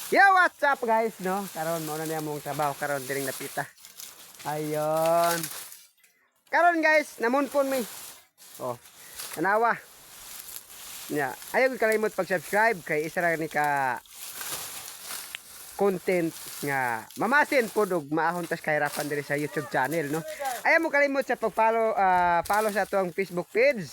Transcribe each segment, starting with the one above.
Yo, what's up guys, no? Karon mo na niya mong trabaho karon diring napita. Ayon. Karon guys, namunpon mi. Oh, tanawa. Nya, ayaw kalimot pag-subscribe kay isa ra ni ka content nga mamasin pod og maahon tas kahirapan diri sa YouTube channel, no? Ayaw mo kalimot sa pag-follow follow sa atong Facebook page.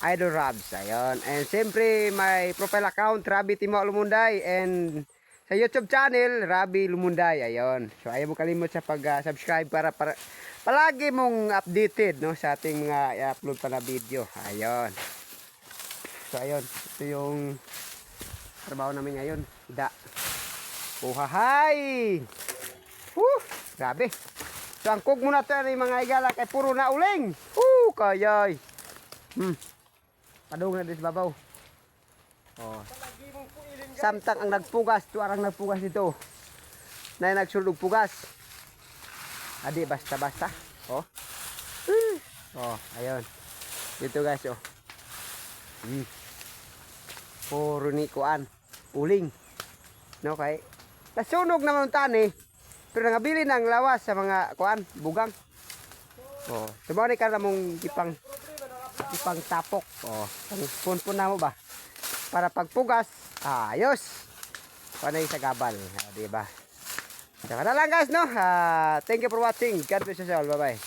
Idol Rabs, ayon. And siyempre, may profile account, Rabi Timo Lumunday. And sa YouTube channel, Rabi Lumunday, ayon. So, ayaw mo kalimot sa pag-subscribe para palagi mong updated, no, sa ating mga i-upload pa na video. Ayon. So, ayon. Ito yung trabaho namin ngayon. Ida. Uhahay! Grabe. So, ang kog muna ito yung mga igala kay puro na uling. Kayay. Padung na dis babaw. Oh. Samtang ang nagpugas, tuarang nagpugas dito. Na nagsulog pugas. Adi basta-basta. Oh. Oh, ayun. Dito guys, oh. Puro ni kuan, uling. No kay. Nasunog naman tani. Pero nangabili ng lawas sa mga kuan, bugang. Oh, subaw ni ka mong ipang tapok. Oh, pun na mo ba? Para pagpugas, ayos. Panay sa gabal, di ba? Saka na lang guys, no? Thank you for watching. God bless you all. Bye-bye.